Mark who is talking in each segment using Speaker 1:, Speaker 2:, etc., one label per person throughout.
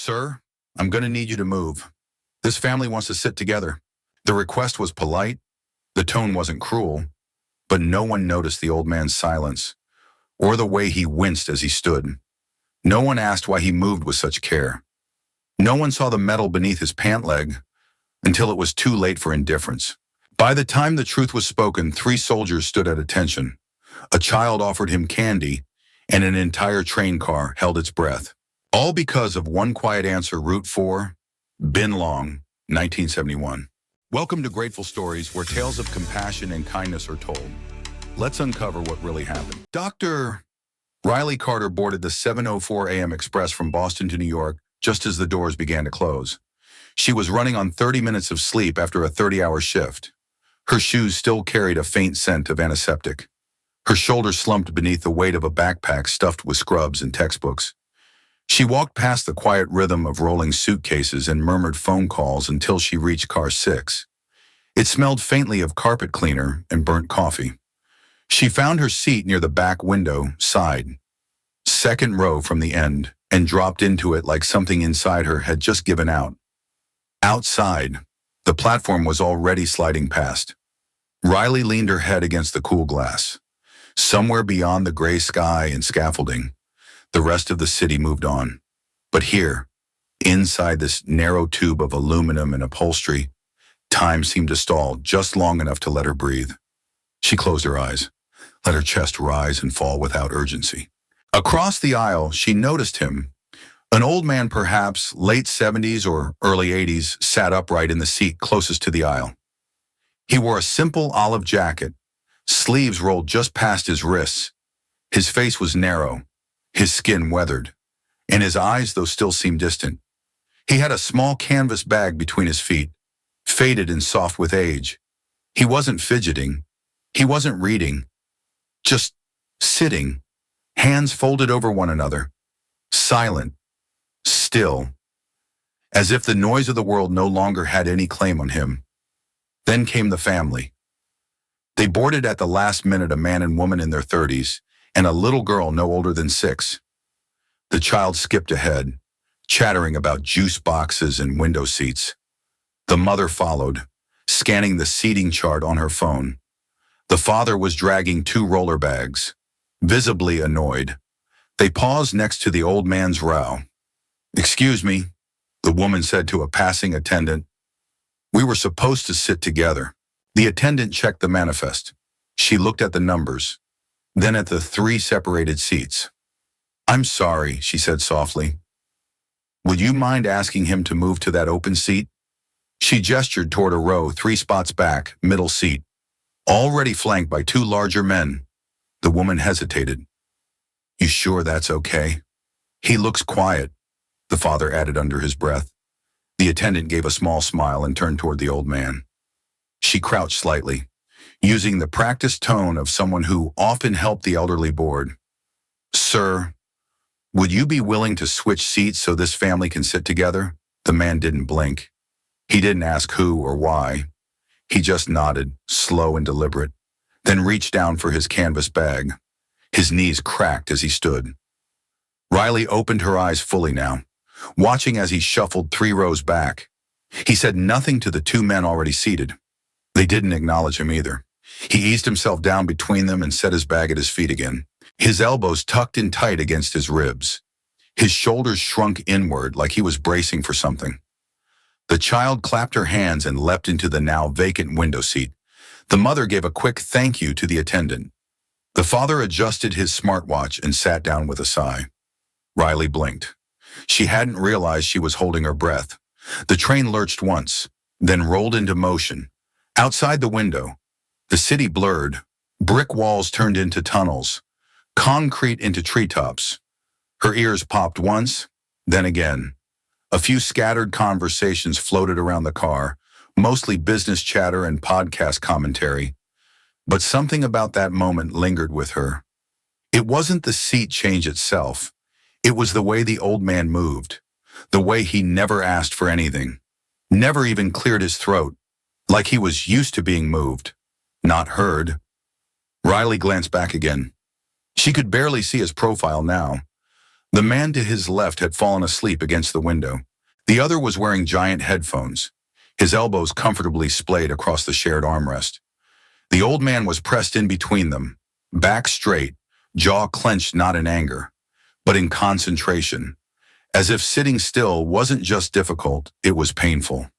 Speaker 1: Sir, I'm going to need you to move. This family wants to sit together. The request was polite, the tone wasn't cruel, but no one noticed the old man's silence or the way he winced as he stood. No one asked why he moved with such care. No one saw the metal beneath his pant leg until it was too late for indifference. By the time the truth was spoken, 3 soldiers stood at attention. A child offered him candy, and an entire train car held its breath. All because of one quiet answer, Route 4, Bin Long, 1971. Welcome to Grateful Stories, where tales of compassion and kindness are told. Let's uncover what really happened. Dr. Riley Carter boarded the 7:04 a.m. express from Boston to New York just as the doors began to close. She was running on 30 minutes of sleep after a 30-hour shift. Her shoes still carried a faint scent of antiseptic. Her shoulders slumped beneath the weight of a backpack stuffed with scrubs and textbooks. She walked past the quiet rhythm of rolling suitcases and murmured phone calls until she reached car 6. It smelled faintly of carpet cleaner and burnt coffee. She found her seat near the back window side, second row from the end, and dropped into it like something inside her had just given out. Outside, the platform was already sliding past. Riley leaned her head against the cool glass. Somewhere beyond the gray sky and scaffolding, the rest of the city moved on. But here, inside this narrow tube of aluminum and upholstery, time seemed to stall just long enough to let her breathe. She closed her eyes, let her chest rise and fall without urgency. Across the aisle, she noticed him. An old man, perhaps late 70s or early 80s, sat upright in the seat closest to the aisle. He wore a simple olive jacket, sleeves rolled just past his wrists. His face was narrow, his skin weathered, and his eyes, though still seemed distant. He had a small canvas bag between his feet, faded and soft with age. He wasn't fidgeting. He wasn't reading. Just sitting, hands folded over one another, silent, still, as if the noise of the world no longer had any claim on him. Then came the family. They boarded at the last minute, a man and woman in their 30s, and a little girl no older than 6. The child skipped ahead, chattering about juice boxes and window seats. The mother followed, scanning the seating chart on her phone. The father was dragging 2 roller bags, visibly annoyed. They paused next to the old man's row. "Excuse me," the woman said to a passing attendant. "We were supposed to sit together." The attendant checked the manifest. She looked at the numbers, then at the 3 separated seats. "I'm sorry," she said softly. "Would you mind asking him to move to that open seat?" She gestured toward a row 3 spots back, middle seat, already flanked by 2 larger men. The woman hesitated. "You sure that's okay?" "He looks quiet," the father added under his breath. The attendant gave a small smile and turned toward the old man. She crouched slightly, using the practiced tone of someone who often helped the elderly board. "Sir, would you be willing to switch seats so this family can sit together?" The man didn't blink. He didn't ask who or why. He just nodded, slow and deliberate, then reached down for his canvas bag. His knees cracked as he stood. Riley opened her eyes fully now, watching as he shuffled 3 rows back. He said nothing to the 2 men already seated. They didn't acknowledge him either. He eased himself down between them and set his bag at his feet again, his elbows tucked in tight against his ribs. His shoulders shrunk inward like he was bracing for something. The child clapped her hands and leapt into the now vacant window seat. The mother gave a quick thank you to the attendant. The father adjusted his smartwatch and sat down with a sigh. Riley blinked. She hadn't realized she was holding her breath. The train lurched once, then rolled into motion. Outside the window, the city blurred. Brick walls turned into tunnels, concrete into treetops. Her ears popped once, then again. A few scattered conversations floated around the car, mostly business chatter and podcast commentary. But something about that moment lingered with her. It wasn't the seat change itself. It was the way the old man moved, the way he never asked for anything, never even cleared his throat, like he was used to being moved, not heard. Riley glanced back again. She could barely see his profile now. The man to his left had fallen asleep against the window. The other was wearing giant headphones, his elbows comfortably splayed across the shared armrest. The old man was pressed in between them, back straight, jaw clenched not in anger, but in concentration, as if sitting still wasn't just difficult, it was painful.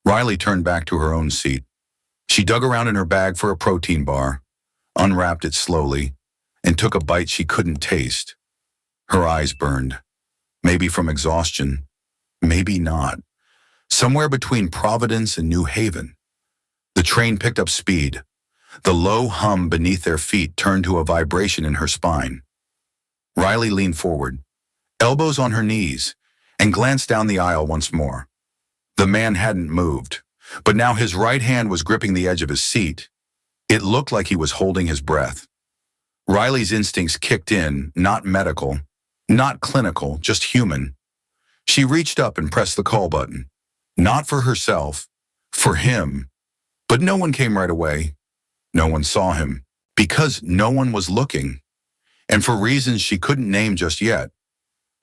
Speaker 1: Riley turned back to her own seat. She dug around in her bag for a protein bar, unwrapped it slowly, and took a bite she couldn't taste. Her eyes burned, maybe from exhaustion, maybe not. Somewhere between Providence and New Haven. The train picked up speed. The low hum beneath their feet turned to a vibration in her spine. Riley leaned forward, elbows on her knees, and glanced down the aisle once more. The man hadn't moved, but now his right hand was gripping the edge of his seat. It looked like he was holding his breath. Riley's instincts kicked in, not medical, not clinical, just human. She reached up and pressed the call button. Not for herself, for him. But no one came right away. No one saw him, because no one was looking. And for reasons she couldn't name just yet.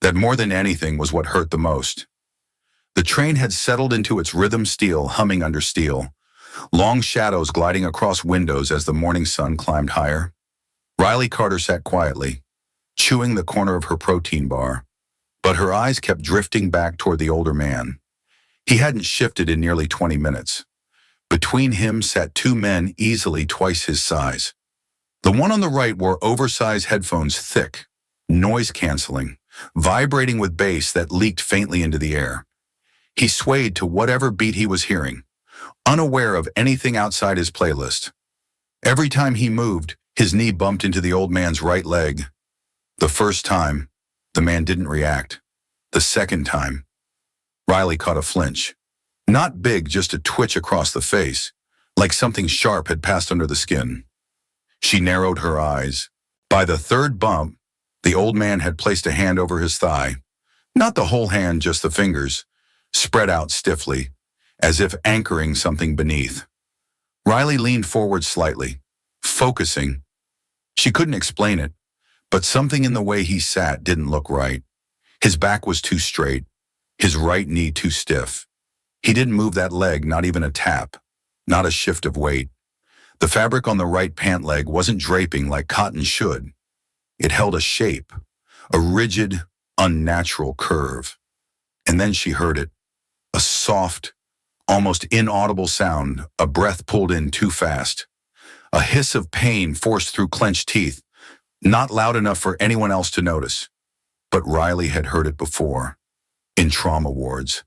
Speaker 1: That more than anything was what hurt the most. The train had settled into its rhythm, steel humming under steel, long shadows gliding across windows as the morning sun climbed higher. Riley Carter sat quietly, chewing the corner of her protein bar, but her eyes kept drifting back toward the older man. He hadn't shifted in nearly 20 minutes. Between him sat two men easily twice his size. The one on the right wore oversized headphones, thick, noise-canceling, vibrating with bass that leaked faintly into the air. He swayed to whatever beat he was hearing, unaware of anything outside his playlist. Every time he moved, his knee bumped into the old man's right leg. The first time, the man didn't react. The second time, Riley caught a flinch. Not big, just a twitch across the face, like something sharp had passed under the skin. She narrowed her eyes. By the third bump, the old man had placed a hand over his thigh. Not the whole hand, just the fingers, spread out stiffly, as if anchoring something beneath. Riley leaned forward slightly, focusing. She couldn't explain it, but something in the way he sat didn't look right. His back was too straight, his right knee too stiff. He didn't move that leg, not even a tap, not a shift of weight. The fabric on the right pant leg wasn't draping like cotton should. It held a shape, a rigid, unnatural curve. And then she heard it, a soft, almost inaudible sound, a breath pulled in too fast, a hiss of pain forced through clenched teeth, not loud enough for anyone else to notice. But Riley had heard it before, in trauma wards,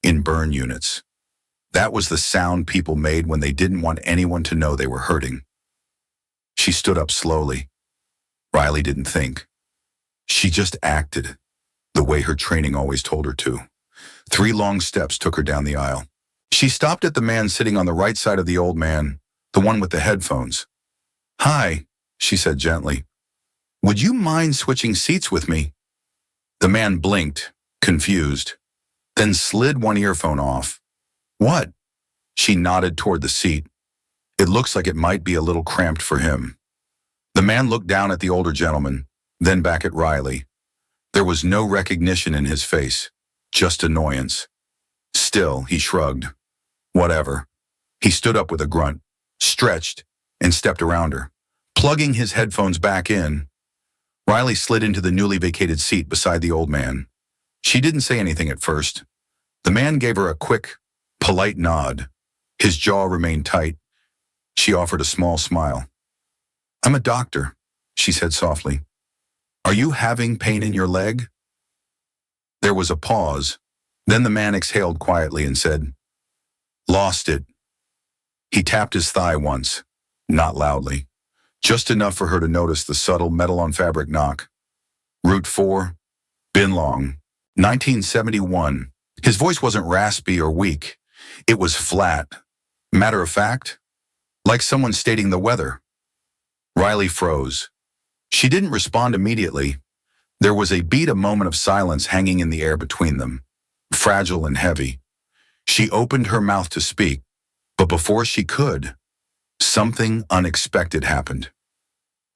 Speaker 1: in burn units. That was the sound people made when they didn't want anyone to know they were hurting. She stood up slowly. Riley didn't think. She just acted, the way her training always told her to. 3 long steps took her down the aisle. She stopped at the man sitting on the right side of the old man, the one with the headphones. "Hi," she said gently. "Would you mind switching seats with me?" The man blinked, confused, then slid one earphone off. "What?" She nodded toward the seat. "It looks like it might be a little cramped for him." The man looked down at the older gentleman, then back at Riley. There was no recognition in his face, just annoyance. Still, he shrugged. Whatever. He stood up with a grunt, stretched, and stepped around her, plugging his headphones back in. Riley slid into the newly vacated seat beside the old man. She didn't say anything at first. The man gave her a quick, polite nod. His jaw remained tight. She offered a small smile. "I'm a doctor," she said softly. "Are you having pain in your leg?" There was a pause. Then the man exhaled quietly and said, "Lost it." He tapped his thigh once, not loudly, just enough for her to notice the subtle metal-on-fabric knock. "Route 4, been long. 1971. His voice wasn't raspy or weak. It was flat, matter of fact, like someone stating the weather. Riley froze. She didn't respond immediately. There was a moment of silence hanging in the air between them, fragile and heavy. She opened her mouth to speak, but before she could, something unexpected happened.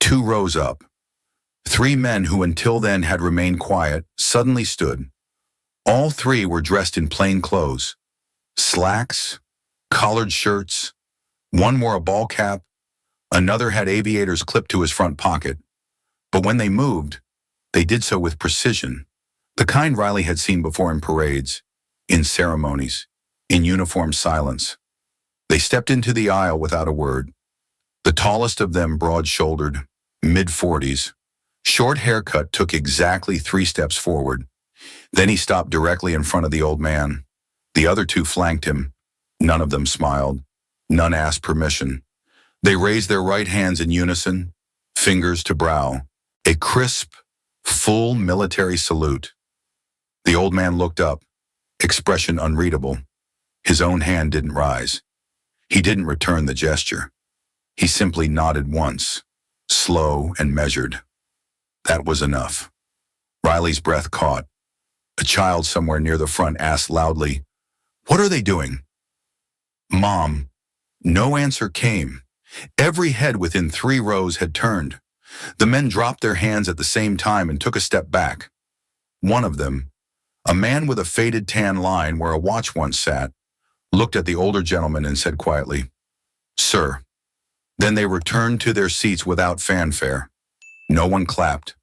Speaker 1: 2 rows up, Three men who until then had remained quiet suddenly stood. All three were dressed in plain clothes. Slacks, collared shirts. One wore a ball cap. Another had aviators clipped to his front pocket. But when they moved, they did so with precision, the kind Riley had seen before in parades, in ceremonies, in uniform silence. They stepped into the aisle without a word. The tallest of them, broad-shouldered, mid-40s, short haircut, took exactly 3 steps forward. Then he stopped directly in front of the old man. The other two flanked him. None of them smiled. None asked permission. They raised their right hands in unison, fingers to brow. A crisp, full military salute. The old man looked up, expression unreadable. His own hand didn't rise. He didn't return the gesture. He simply nodded once, slow and measured. That was enough. Riley's breath caught. A child somewhere near the front asked loudly, "What are they doing?" "Mom." No answer came. Every head within 3 rows had turned. The men dropped their hands at the same time and took a step back. One of them, a man with a faded tan line where a watch once sat, looked at the older gentleman and said quietly, "Sir." Then they returned to their seats without fanfare. No one clapped.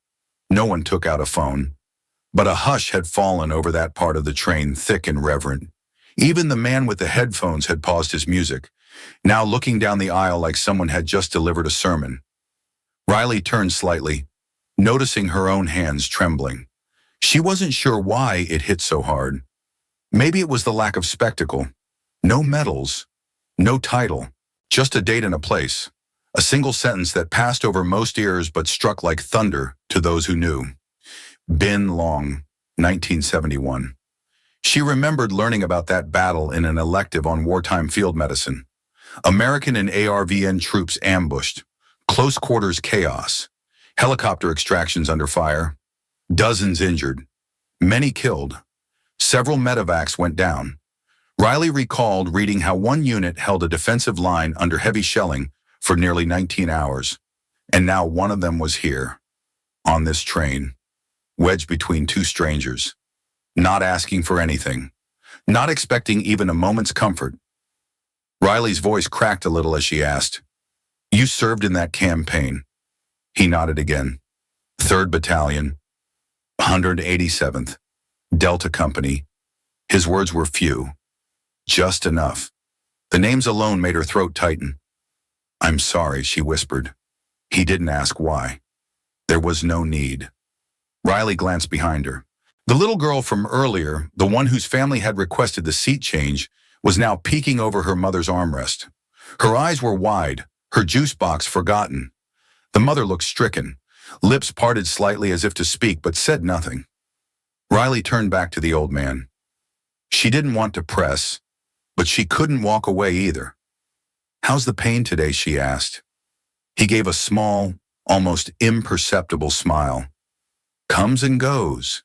Speaker 1: No one took out a phone. But a hush had fallen over that part of the train, thick and reverent. Even the man with the headphones had paused his music, now looking down the aisle like someone had just delivered a sermon. Riley turned slightly, noticing her own hands trembling. She wasn't sure why it hit so hard. Maybe it was the lack of spectacle. No medals, no title, just a date and a place. A single sentence that passed over most ears but struck like thunder to those who knew. Bin Long, 1971. She remembered learning about that battle in an elective on wartime field medicine. American and ARVN troops ambushed. Close quarters chaos. Helicopter extractions under fire. Dozens injured. Many killed. Several medevacs went down. Riley recalled reading how one unit held a defensive line under heavy shelling for nearly 19 hours. And now one of them was here, on this train, wedged between 2 strangers, not asking for anything, not expecting even a moment's comfort. Riley's voice cracked a little as she asked, "You served in that campaign?" He nodded again. 3rd Battalion, 187th, Delta Company. His words were few, just enough. The names alone made her throat tighten. "I'm sorry," she whispered. He didn't ask why. There was no need. Riley glanced behind her. The little girl from earlier, the one whose family had requested the seat change, was now peeking over her mother's armrest. Her eyes were wide, her juice box forgotten. The mother looked stricken, lips parted slightly as if to speak, but said nothing. Riley turned back to the old man. She didn't want to press, but she couldn't walk away either. "How's the pain today?" she asked. He gave a small, almost imperceptible smile. "Comes and goes.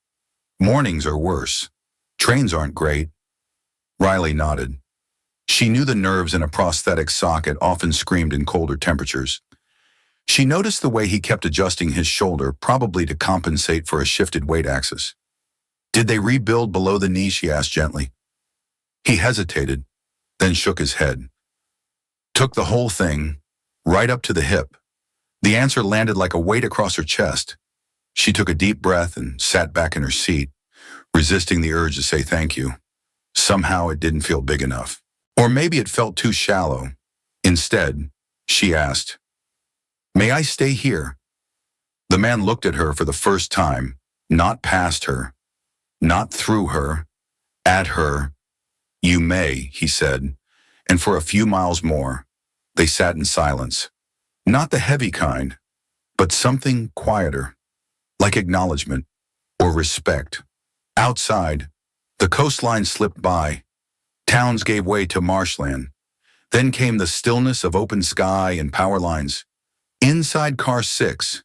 Speaker 1: Mornings are worse. Trains aren't great." Riley nodded. She knew the nerves in a prosthetic socket often screamed in colder temperatures. She noticed the way he kept adjusting his shoulder, probably to compensate for a shifted weight axis. "Did they rebuild below the knee?" she asked gently. He hesitated, then shook his head. "Took the whole thing, right up to the hip." The answer landed like a weight across her chest. She took a deep breath and sat back in her seat, resisting the urge to say thank you. Somehow it didn't feel big enough. Or maybe it felt too shallow. Instead, she asked, "May I stay here?" The man looked at her for the first time, not past her, not through her, at her. "You may," he said, and for a few miles more, they sat in silence. Not the heavy kind, but something quieter, like acknowledgement or respect. Outside, the coastline slipped by. Towns gave way to marshland. Then came the stillness of open sky and power lines. Inside car 6,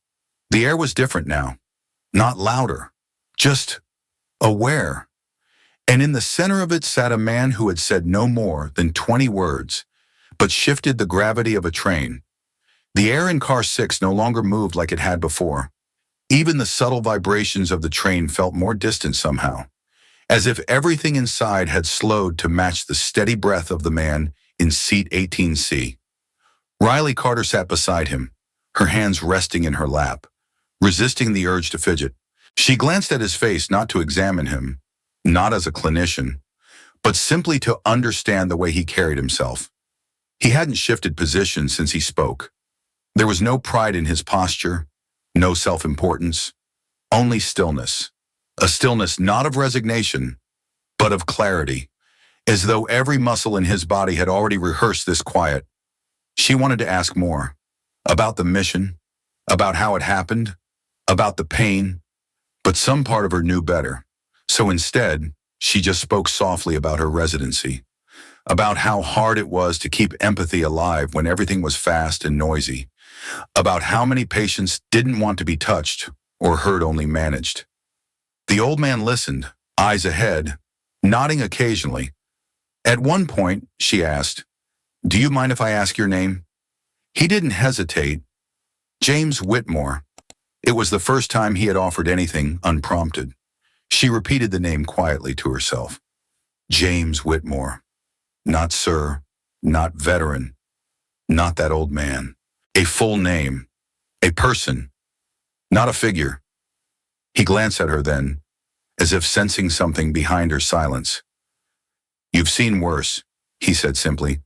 Speaker 1: the air was different now. Not louder, just aware. And in the center of it sat a man who had said no more than 20 words, but shifted the gravity of a train. The air in car 6 no longer moved like it had before. Even the subtle vibrations of the train felt more distant somehow, as if everything inside had slowed to match the steady breath of the man in seat 18C. Riley Carter sat beside him, her hands resting in her lap, resisting the urge to fidget. She glanced at his face not to examine him, not as a clinician, but simply to understand the way he carried himself. He hadn't shifted position since he spoke. There was no pride in his posture, no self-importance, only stillness. A stillness not of resignation, but of clarity, as though every muscle in his body had already rehearsed this quiet. She wanted to ask more, about the mission, about how it happened, about the pain, but some part of her knew better. So instead, she just spoke softly about her residency, about how hard it was to keep empathy alive when everything was fast and noisy, about how many patients didn't want to be touched or heard only managed. The old man listened, eyes ahead, nodding occasionally. At one point, she asked, "Do you mind if I ask your name?" He didn't hesitate. James Whitmore. It was the first time he had offered anything unprompted. She repeated the name quietly to herself. James Whitmore. Not sir, not veteran, not that old man. A full name, a person, not a figure. He glanced at her then, as if sensing something behind her silence. "You've seen worse," he said simply.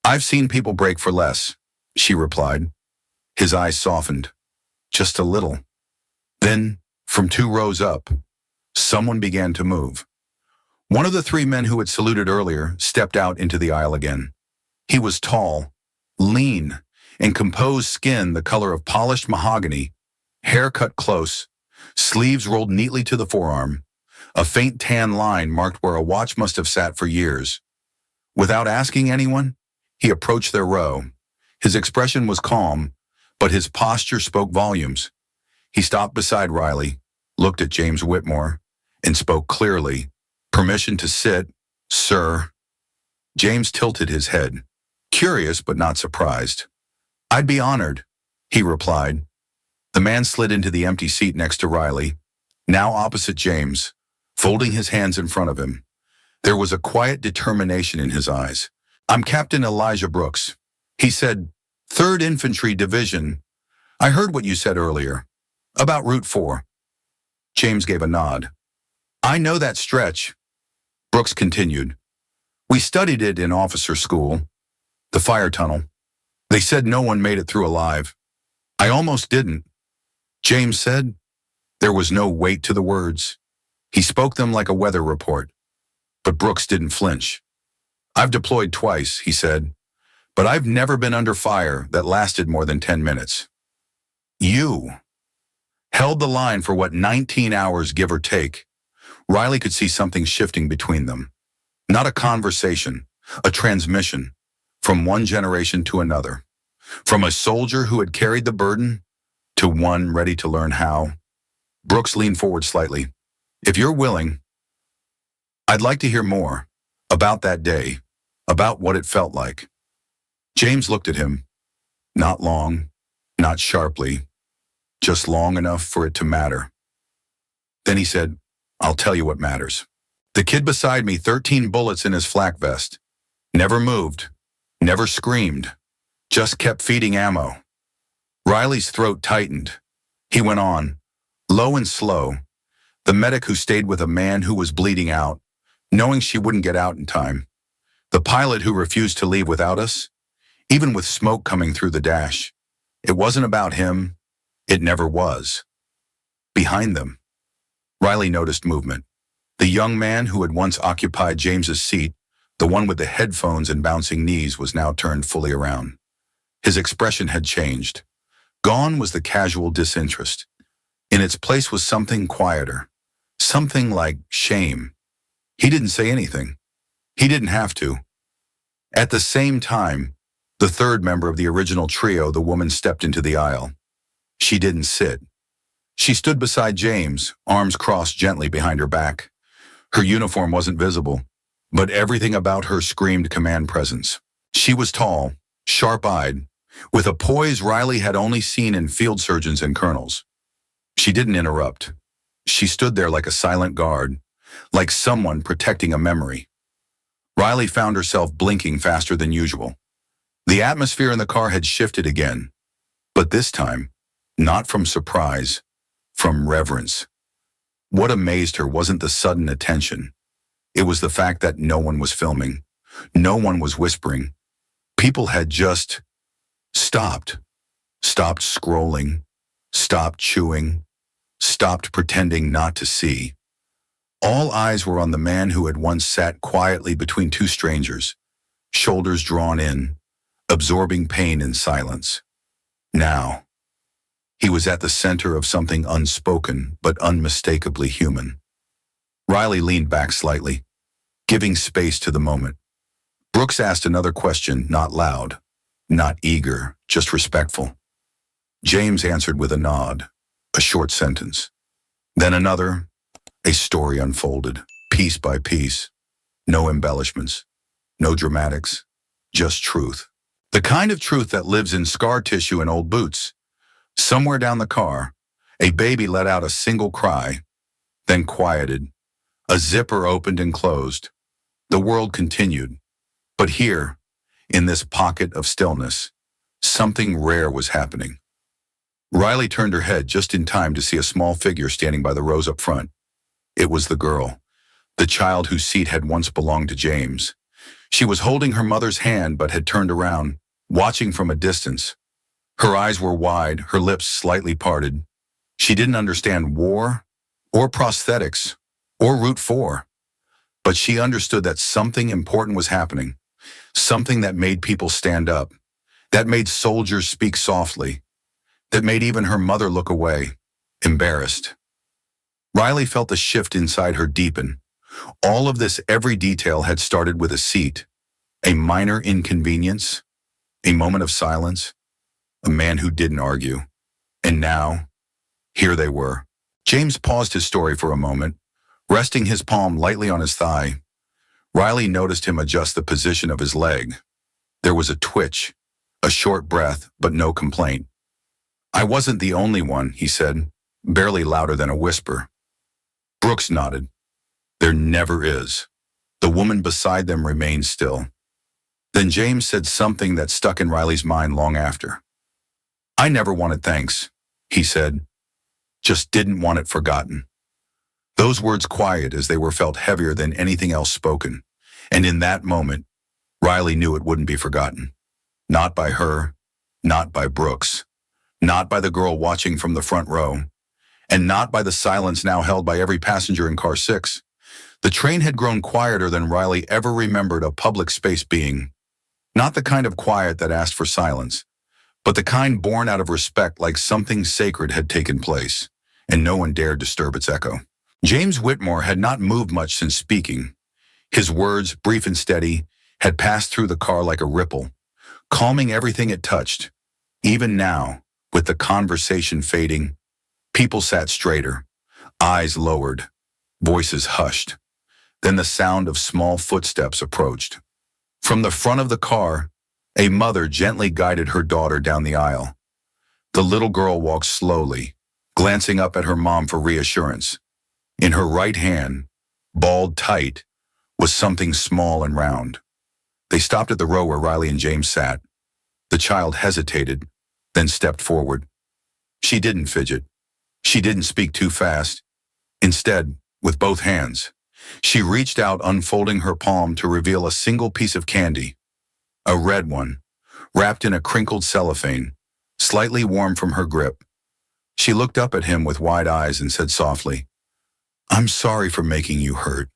Speaker 1: "I've seen people break for less," she replied. His eyes softened, just a little. Then, from 2 rows up, someone began to move. One of the 3 men who had saluted earlier stepped out into the aisle again. He was tall, lean, and composed skin the color of polished mahogany, hair cut close, sleeves rolled neatly to the forearm, a faint tan line marked where a watch must have sat for years. Without asking anyone, he approached their row. His expression was calm, but his posture spoke volumes. He stopped beside Riley, looked at James Whitmore, and spoke clearly. "Permission to sit, sir." James tilted his head, curious but not surprised. "I'd be honored," he replied. The man slid into the empty seat next to Riley, now opposite James, folding his hands in front of him. There was a quiet determination in his eyes. "I'm Captain Elijah Brooks," he said. "3rd Infantry Division. I heard what you said earlier, about Route 4. James gave a nod. "I know that stretch," Brooks continued. "We studied it in officer school, the fire tunnel. They said no one made it through alive. I almost didn't," James said. There was no weight to the words. He spoke them like a weather report. But Brooks didn't flinch. "I've deployed twice," he said, "but I've never been under fire that lasted more than 10 minutes. You held the line for what, 19 hours, give or take." Riley could see something shifting between them. Not a conversation, a transmission, from one generation to another. From a soldier who had carried the burden to one ready to learn how. Brooks leaned forward slightly. "If you're willing, I'd like to hear more about that day, about what it felt like." James looked at him. Not long, not sharply, just long enough for it to matter. Then he said, "I'll tell you what matters. The kid beside me, 13 bullets in his flak vest. Never moved, never screamed, just kept feeding ammo." Riley's throat tightened. He went on, low and slow. "The medic who stayed with a man who was bleeding out, knowing she wouldn't get out in time. The pilot who refused to leave without us, even with smoke coming through the dash. It wasn't about him. It never was." Behind them, Riley noticed movement. The young man who had once occupied James's seat, the one with the headphones and bouncing knees, was now turned fully around. His expression had changed. Gone was the casual disinterest. In its place was something quieter, something like shame. He didn't say anything. He didn't have to. At the same time, the 3rd member of the original trio, the woman, stepped into the aisle. She didn't sit. She stood beside James, arms crossed gently behind her back. Her uniform wasn't visible, but everything about her screamed command presence. She was tall, sharp-eyed, with a poise Riley had only seen in field surgeons and colonels. She didn't interrupt. She stood there like a silent guard, like someone protecting a memory. Riley found herself blinking faster than usual. The atmosphere in the car had shifted again, but this time, not from surprise, from reverence. What amazed her wasn't the sudden attention. It was the fact that no one was filming. No one was whispering. People had just stopped. Stopped scrolling. Stopped chewing. Stopped pretending not to see. All eyes were on the man who had once sat quietly between two strangers, shoulders drawn in, absorbing pain in silence. Now, he was at the center of something unspoken but unmistakably human. Riley leaned back slightly, giving space to the moment. Brooks asked another question, not loud, not eager, just respectful. James answered with a nod, a short sentence. Then another. A story unfolded, piece by piece. No embellishments, no dramatics, just truth. The kind of truth that lives in scar tissue and old boots. Somewhere down the car, a baby let out a single cry, then quieted. A zipper opened and closed. The world continued. But here, in this pocket of stillness, something rare was happening. Riley turned her head just in time to see a small figure standing by the rows up front. It was the girl, the child whose seat had once belonged to James. She was holding her mother's hand but had turned around, watching from a distance. Her eyes were wide, her lips slightly parted. She didn't understand war, or prosthetics, or Route 4. But she understood that something important was happening, something that made people stand up, that made soldiers speak softly, that made even her mother look away, embarrassed. Riley felt the shift inside her deepen. All of this, every detail had started with a seat, a minor inconvenience, a moment of silence, a man who didn't argue. And now, here they were. James paused his story for a moment, resting his palm lightly on his thigh. Riley noticed him adjust the position of his leg. There was a twitch, a short breath, but no complaint. "I wasn't the only one," he said, barely louder than a whisper. Brooks nodded. "There never is." The woman beside them remained still. Then James said something that stuck in Riley's mind long after. "I never wanted thanks," he said. "Just didn't want it forgotten." Those words quiet as they were felt heavier than anything else spoken. And in that moment, Riley knew it wouldn't be forgotten. Not by her, not by Brooks, not by the girl watching from the front row, and not by the silence now held by every passenger in car 6. The train had grown quieter than Riley ever remembered a public space being. Not the kind of quiet that asked for silence, but the kind born out of respect, like something sacred had taken place, and no one dared disturb its echo. James Whitmore had not moved much since speaking. His words, brief and steady, had passed through the car like a ripple, calming everything it touched. Even now, with the conversation fading, people sat straighter, eyes lowered, voices hushed. Then the sound of small footsteps approached. From the front of the car, a mother gently guided her daughter down the aisle. The little girl walked slowly, glancing up at her mom for reassurance. In her right hand, balled tight, was something small and round. They stopped at the row where Riley and James sat. The child hesitated, then stepped forward. She didn't fidget. She didn't speak too fast. Instead, with both hands, she reached out, unfolding her palm to reveal a single piece of candy. A red one, wrapped in a crinkled cellophane, slightly warm from her grip. She looked up at him with wide eyes and said softly, "I'm sorry for making you hurt."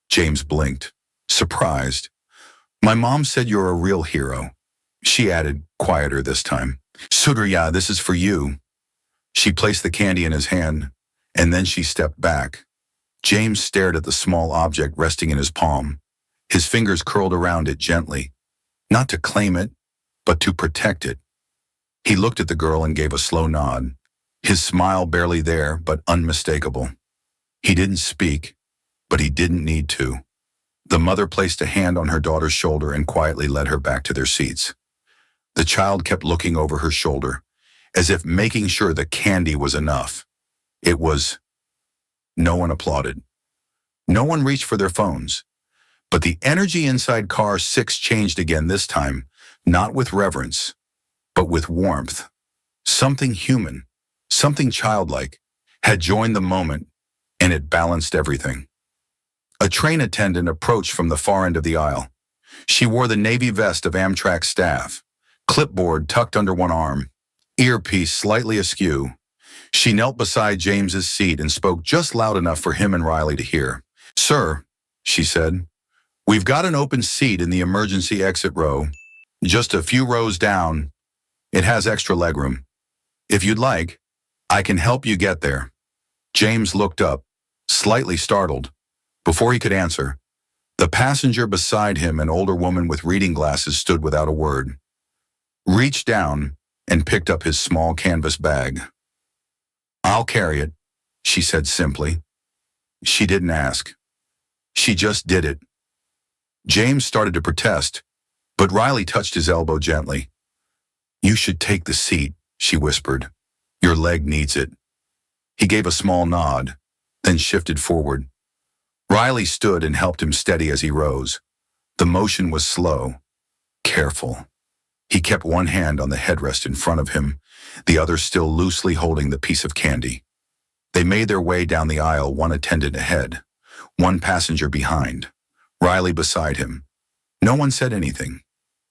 Speaker 1: James blinked, surprised. "My mom said you're a real hero," she added, quieter this time. "Surya, this is for you." She placed the candy in his hand, and then she stepped back. James stared at the small object resting in his palm, his fingers curled around it gently, not to claim it, but to protect it. He looked at the girl and gave a slow nod, his smile barely there, but unmistakable. He didn't speak, but he didn't need to. The mother placed a hand on her daughter's shoulder and quietly led her back to their seats. The child kept looking over her shoulder, as if making sure the candy was enough. It was. No one applauded. No one reached for their phones. But the energy inside car 6 changed again this time, not with reverence, but with warmth. Something human, something childlike, had joined the moment, and it balanced everything. A train attendant approached from the far end of the aisle. She wore the navy vest of Amtrak staff, clipboard tucked under one arm, earpiece slightly askew. She knelt beside James's seat and spoke just loud enough for him and Riley to hear. "Sir," she said, "we've got an open seat in the emergency exit row, just a few rows down. It has extra legroom. If you'd like, I can help you get there." James looked up, slightly startled. Before he could answer, the passenger beside him, an older woman with reading glasses, stood without a word, reached down, and picked up his small canvas bag. "I'll carry it," she said simply. She didn't ask. She just did it. James started to protest, but Riley touched his elbow gently. "You should take the seat," she whispered. "Your leg needs it." He gave a small nod, then shifted forward. Riley stood and helped him steady as he rose. The motion was slow, careful. He kept one hand on the headrest in front of him, the other still loosely holding the piece of candy. They made their way down the aisle, one attendant ahead, one passenger behind, Riley beside him. No one said anything,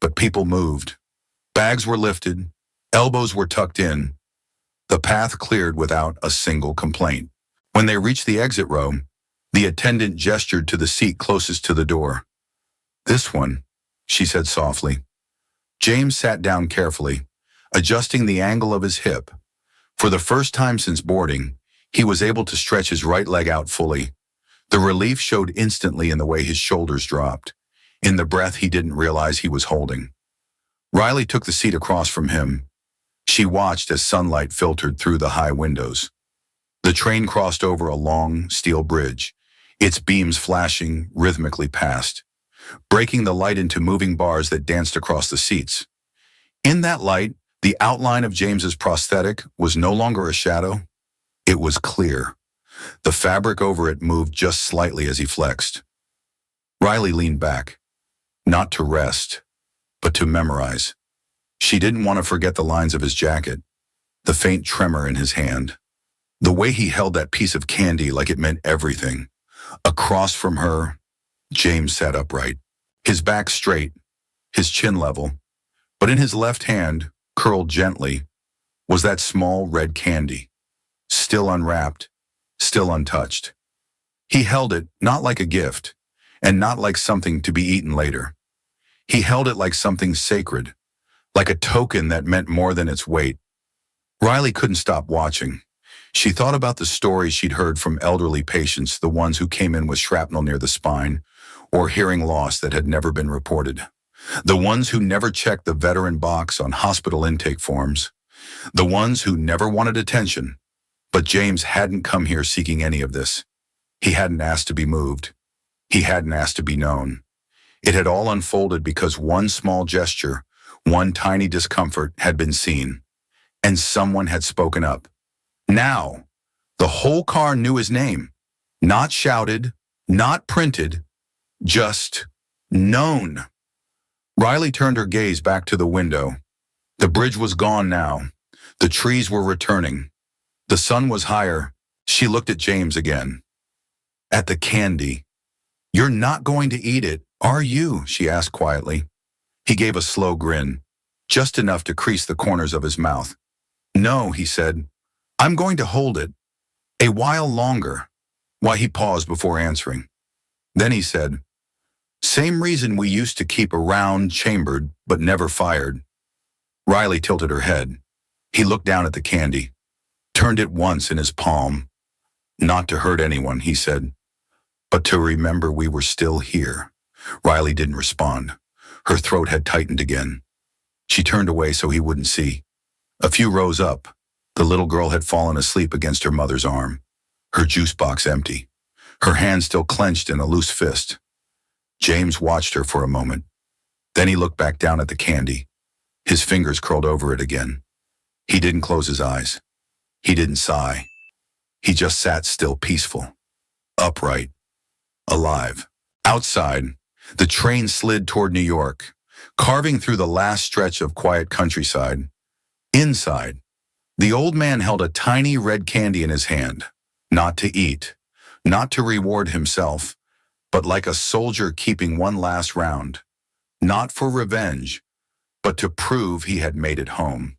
Speaker 1: but people moved. Bags were lifted, elbows were tucked in. The path cleared without a single complaint. When they reached the exit row, the attendant gestured to the seat closest to the door. "This one," she said softly. James sat down carefully, adjusting the angle of his hip. For the first time since boarding, he was able to stretch his right leg out fully. The relief showed instantly in the way his shoulders dropped, in the breath he didn't realize he was holding. Riley took the seat across from him. She watched as sunlight filtered through the high windows. The train crossed over a long steel bridge, its beams flashing rhythmically past, breaking the light into moving bars that danced across the seats. In that light, the outline of James's prosthetic was no longer a shadow. It was clear. The fabric over it moved just slightly as he flexed. Riley leaned back, not to rest, but to memorize. She didn't want to forget the lines of his jacket, the faint tremor in his hand, the way he held that piece of candy like it meant everything. Across from her, James sat upright, his back straight, his chin level, but in his left hand, curled gently, was that small red candy, still unwrapped, still untouched. He held it not like a gift, and not like something to be eaten later. He held it like something sacred, like a token that meant more than its weight. Riley couldn't stop watching. She thought about the stories she'd heard from elderly patients, the ones who came in with shrapnel near the spine, or hearing loss that had never been reported. The ones who never checked the veteran box on hospital intake forms. The ones who never wanted attention. But James hadn't come here seeking any of this. He hadn't asked to be moved. He hadn't asked to be known. It had all unfolded because one small gesture, one tiny discomfort had been seen, and someone had spoken up. Now, the whole car knew his name. Not shouted, not printed, just known. Riley turned her gaze back to the window. The bridge was gone now. The trees were returning. The sun was higher. She looked at James again. At the candy. "You're not going to eat it, are you?" she asked quietly. He gave a slow grin, just enough to crease the corners of his mouth. "No," he said. "I'm going to hold it. A while longer." Why, he paused before answering. Then he said, "Same reason we used to keep a round chambered, but never fired." Riley tilted her head. He looked down at the candy, turned it once in his palm. "Not to hurt anyone," he said, "but to remember we were still here." Riley didn't respond. Her throat had tightened again. She turned away so he wouldn't see. A few rows up, the little girl had fallen asleep against her mother's arm, her juice box empty, her hand still clenched in a loose fist. James watched her for a moment. Then he looked back down at the candy. His fingers curled over it again. He didn't close his eyes. He didn't sigh. He just sat still, peaceful, upright, alive. Outside, the train slid toward New York, carving through the last stretch of quiet countryside. Inside, the old man held a tiny red candy in his hand, not to eat, not to reward himself, but like a soldier keeping one last round, not for revenge, but to prove he had made it home.